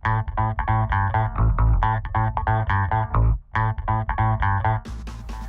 Hi,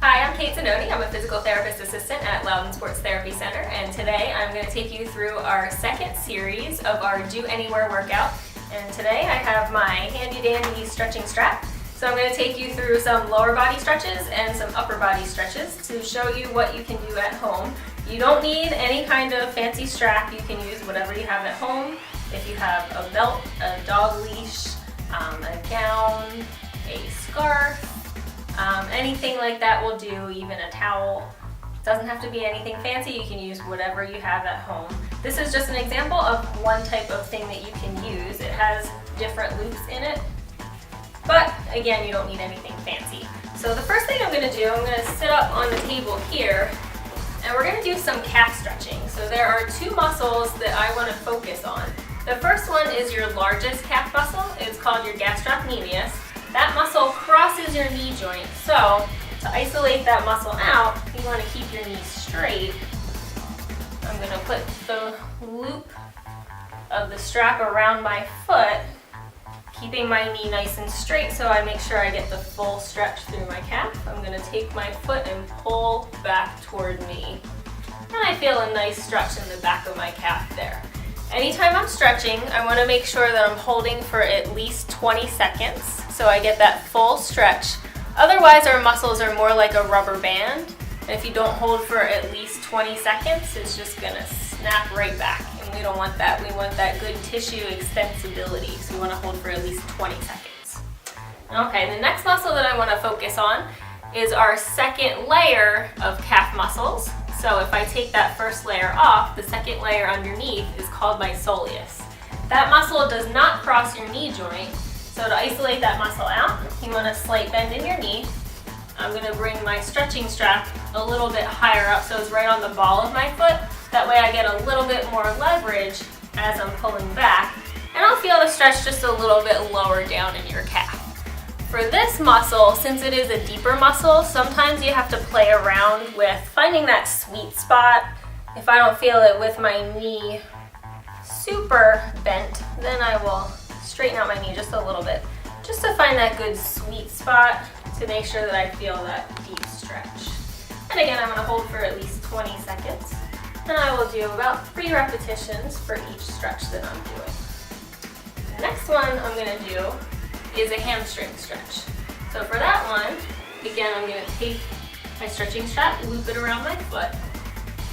I'm Kate Zanoni. I'm a physical therapist assistant at Loudon Sports Therapy Center, and today I'm going to take you through our second series of our Do Anywhere workout. And today I have my handy dandy stretching strap. So I'm going to take you through some lower body stretches and some upper body stretches to show you what you can do at home. You don't need any kind of fancy strap. You can use whatever you have at home. If you have a belt, a dog leash, a gown, a scarf, anything like that will do, even a towel. Doesn't have to be anything fancy, you can use whatever you have at home. This is just an example of one type of thing that you can use. It has different loops in it, but again, you don't need anything fancy. So the first thing I'm going to do, I'm going to sit up on the table here, and we're going to do some calf stretching. So there are two muscles that I want to focus on. The first one is your largest calf muscle. It's called your gastrocnemius. That muscle crosses your knee joint. So to isolate that muscle out, you want to keep your knee straight. I'm going to put the loop of the strap around my foot, keeping my knee nice and straight so I make sure I get the full stretch through my calf. I'm going to take my foot and pull back toward me. And I feel a nice stretch in the back of my calf there. Anytime I'm stretching, I want to make sure that I'm holding for at least 20 seconds so I get that full stretch. Otherwise, our muscles are more like a rubber band. And if you don't hold for at least 20 seconds, it's just going to snap right back. And we don't want that. We want that good tissue extensibility. So we want to hold for at least 20 seconds. Okay, the next muscle that I want to focus on is our second layer of calf muscles. So if I take that first layer off, the second layer underneath is called my soleus. That muscle does not cross your knee joint. So to isolate that muscle out, you want a slight bend in your knee. I'm going to bring my stretching strap a little bit higher up so it's right on the ball of my foot. That way I get a little bit more leverage as I'm pulling back. And I'll feel the stretch just a little bit lower down in your calf. For this muscle, since it is a deeper muscle, sometimes you have to play around with finding that sweet spot. If I don't feel it with my knee super bent, then I will straighten out my knee just a little bit, just to find that good sweet spot to make sure that I feel that deep stretch. And again, I'm going to hold for at least 20 seconds, and I will do about 3 repetitions for each stretch that I'm doing. The next one I'm going to do is a hamstring stretch. So for that one, again, I'm going to take my stretching strap, loop it around my foot.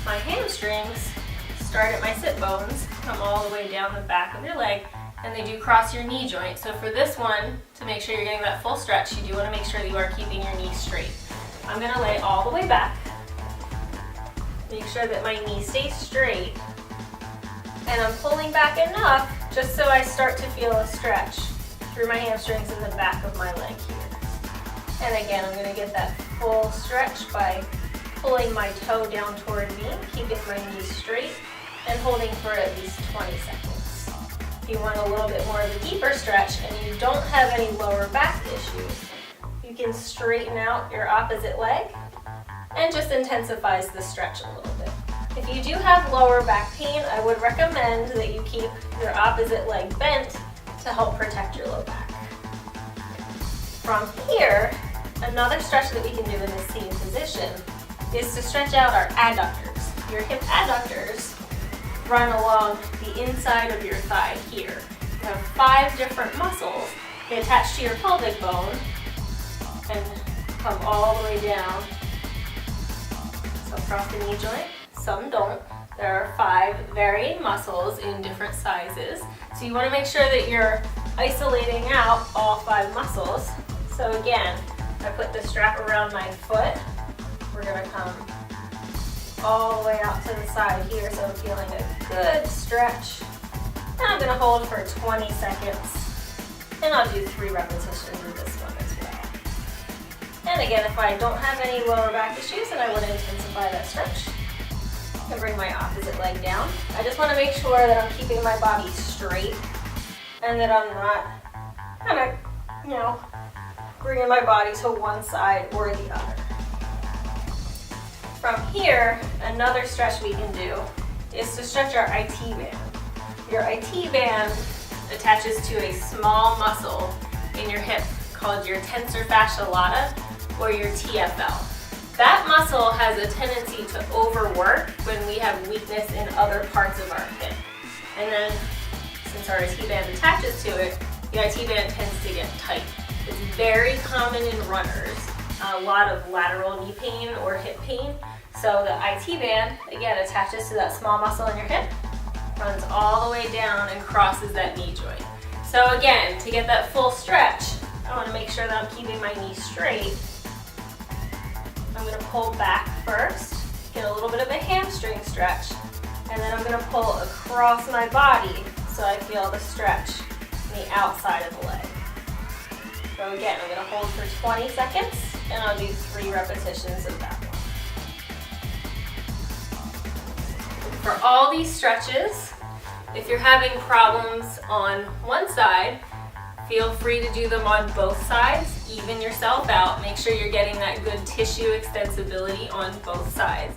My hamstrings start at my sit bones, come all the way down the back of your leg, and they do cross your knee joint. So for this one, to make sure you're getting that full stretch, you do want to make sure that you are keeping your knee straight. I'm going to lay all the way back, make sure that my knee stays straight, and I'm pulling back enough just so I start to feel a stretch through my hamstrings in the back of my leg here. And again, I'm going to get that full stretch by pulling my toe down toward me, keeping my knee straight, and holding for at least 20 seconds. If you want a little bit more of a deeper stretch and you don't have any lower back issues, you can straighten out your opposite leg and just intensifies the stretch a little bit. If you do have lower back pain, I would recommend that you keep your opposite leg bent to help protect your low back. From here, another stretch that we can do in this same position is to stretch out our adductors. Your hip adductors run along the inside of your thigh here. You have 5 different muscles. They attach to your pelvic bone and come all the way down. Some cross the knee joint, some don't. There are 5 varying muscles in different sizes. So you want to make sure that you're isolating out all 5 muscles. So again, I put the strap around my foot. We're going to come all the way out to the side here, so I'm feeling a good stretch. And I'm going to hold for 20 seconds. And I'll do 3 repetitions of this one as well. And again, if I don't have any lower back issues, then I would intensify that stretch. And bring my opposite leg down. I just want to make sure that I'm keeping my body straight and that I'm not kind of, bringing my body to one side or the other. From here, another stretch we can do is to stretch our IT band. Your IT band, attaches to a small muscle in your hip called your tensor fascia lata or your TFL. That muscle has a tendency to overwork when we have weakness in other parts of our hip. And then, since our IT band attaches to it, the IT band tends to get tight. It's very common in runners, a lot of lateral knee pain or hip pain. So the IT band, again, attaches to that small muscle in your hip, runs all the way down and crosses that knee joint. So again, to get that full stretch, I want to make sure that I'm keeping my knee straight. I'm going to pull back first, get a little bit of a hamstring stretch, and then I'm going to pull across my body so I feel the stretch on the outside of the leg. So again, I'm going to hold for 20 seconds, and I'll do 3 repetitions of that one. For all these stretches, if you're having problems on one side, feel free to do them on both sides. Even yourself out. Make sure you're getting that good tissue extensibility on both sides.